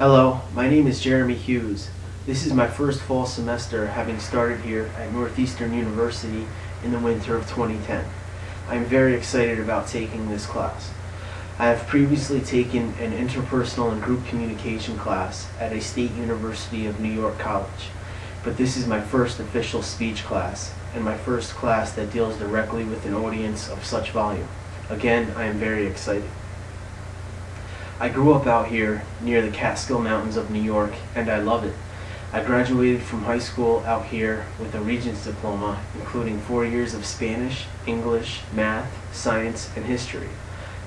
Hello, my name is Jeremy Hughes. This is my first fall semester having started here at Northeastern University in the winter of 2010. I am very excited about taking this class. I have previously taken an interpersonal and group communication class at a State University of New York college, but this is my first official speech class and my first class that deals directly with an audience of such volume. Again, I am very excited. I grew up out here near the Catskill Mountains of New York, and I love it. I graduated from high school out here with a Regents diploma, including 4 years of Spanish, English, math, science, and history.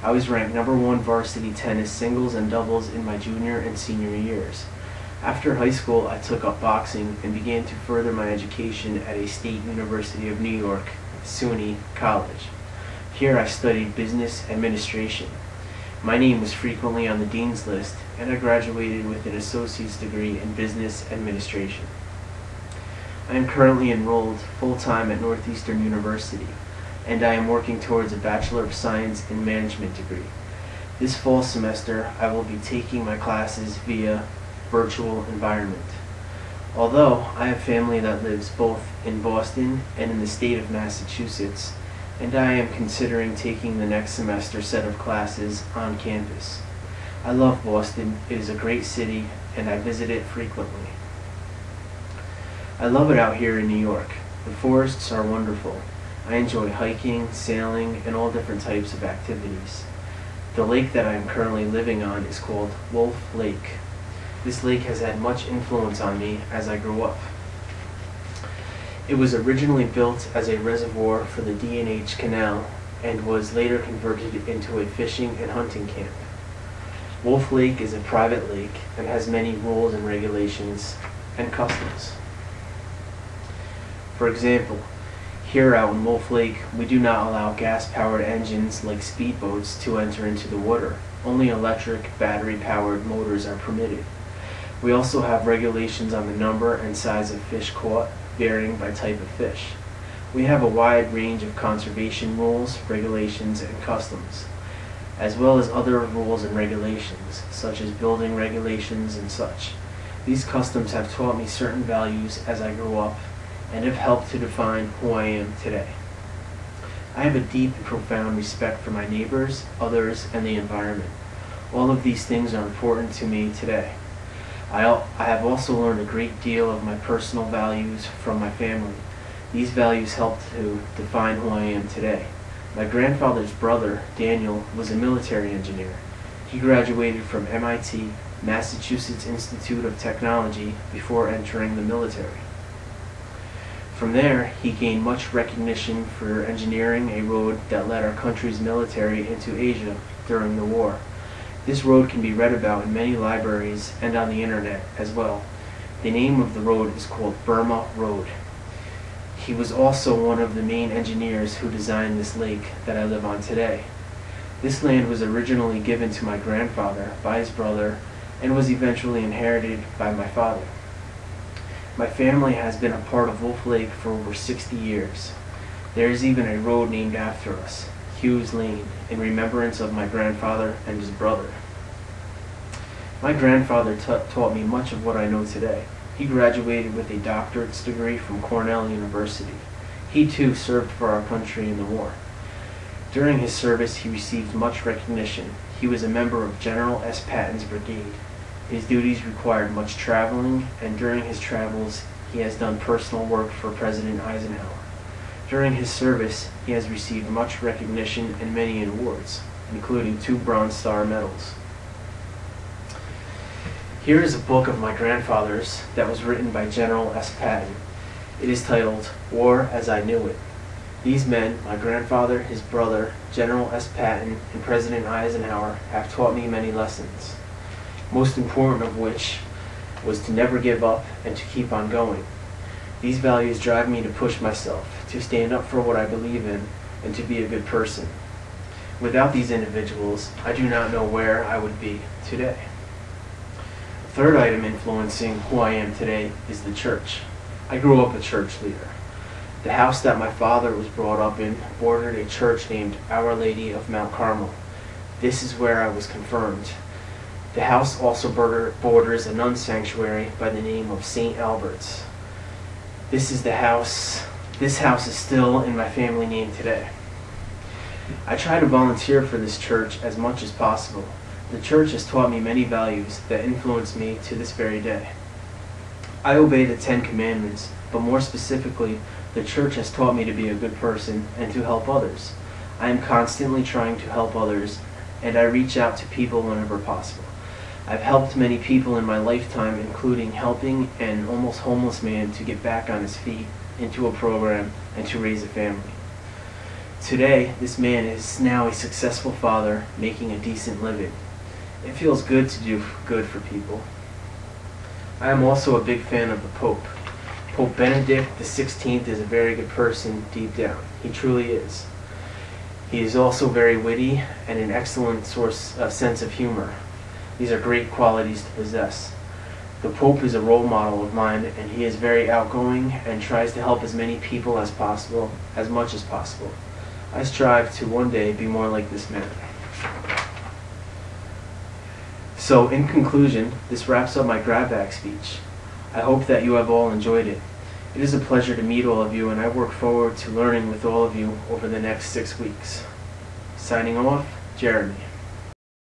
I was ranked #1 varsity tennis singles and doubles in my junior and senior years. After high school, I took up boxing and began to further my education at a State University of New York, SUNY College. Here I studied business administration. My name was frequently on the dean's list, and I graduated with an associate's degree in business administration. I am currently enrolled full-time at Northeastern University, and I am working towards a Bachelor of Science in Management degree. This fall semester, I will be taking my classes via virtual environment. Although I have family that lives both in Boston and in the state of Massachusetts, and I am considering taking the next semester set of classes on campus. I love Boston. It is a great city, and I visit it frequently. I love it out here in New York. The forests are wonderful. I enjoy hiking, sailing, and all different types of activities. The lake that I am currently living on is called Wolf Lake. This lake has had much influence on me as I grew up. It was originally built as a reservoir for the D&H Canal and was later converted into a fishing and hunting camp. Wolf Lake is a private lake and has many rules and regulations and customs. For example, here out in Wolf Lake, we do not allow gas-powered engines like speedboats to enter into the water. Only electric, battery-powered motors are permitted. We also have regulations on the number and size of fish caught, varying by type of fish. We have a wide range of conservation rules, regulations, and customs, as well as other rules and regulations, such as building regulations and such. These customs have taught me certain values as I grew up and have helped to define who I am today. I have a deep and profound respect for my neighbors, others, and the environment. All of these things are important to me today. I have also learned a great deal of my personal values from my family. These values helped to define who I am today. My grandfather's brother, Daniel, was a military engineer. He graduated from MIT, Massachusetts Institute of Technology, before entering the military. From there, he gained much recognition for engineering a road that led our country's military into Asia during the war. This road can be read about in many libraries and on the internet as well. The name of the road is called Burma Road. He was also one of the main engineers who designed this lake that I live on today. This land was originally given to my grandfather by his brother and was eventually inherited by my father. My family has been a part of Wolf Lake for over 60 years. There is even a road named after us, Hughes Lane, in remembrance of my grandfather and his brother. My grandfather taught me much of what I know today. He graduated with a doctorate's degree from Cornell University. He too served for our country in the war. During his service, he received much recognition. He was a member of General S. Patton's brigade. His duties required much traveling, and during his travels, he has done personal work for President Eisenhower. During his service, he has received much recognition and many awards, including 2 Bronze Star medals. Here is a book of my grandfather's that was written by General S. Patton. It is titled, War as I Knew It. These men, my grandfather, his brother, General S. Patton, and President Eisenhower, have taught me many lessons, most important of which was to never give up and to keep on going. These values drive me to push myself, to stand up for what I believe in, and to be a good person. Without these individuals, I do not know where I would be today. The third item influencing who I am today is the church. I grew up a church leader. The house that my father was brought up in bordered a church named Our Lady of Mount Carmel. This is where I was confirmed. The house also borders a nun sanctuary by the name of St. Albert's. This house is still in my family name today. I try to volunteer for this church as much as possible. The church has taught me many values that influence me to this very day. I obey the 10 Commandments, but more specifically, the church has taught me to be a good person and to help others. I am constantly trying to help others, and I reach out to people whenever possible. I've helped many people in my lifetime, including helping an almost homeless man to get back on his feet, into a program, and to raise a family. Today, this man is now a successful father, making a decent living. It feels good to do good for people. I am also a big fan of the Pope. Pope Benedict XVI is a very good person deep down. He truly is. He is also very witty and an excellent sense of humor. These are great qualities to possess. The Pope is a role model of mine, and he is very outgoing and tries to help as many people as possible, as much as possible. I strive to one day be more like this man. So, in conclusion, this wraps up my grab bag speech. I hope that you have all enjoyed it. It is a pleasure to meet all of you, and I work forward to learning with all of you over the next 6 weeks. Signing off, Jeremy.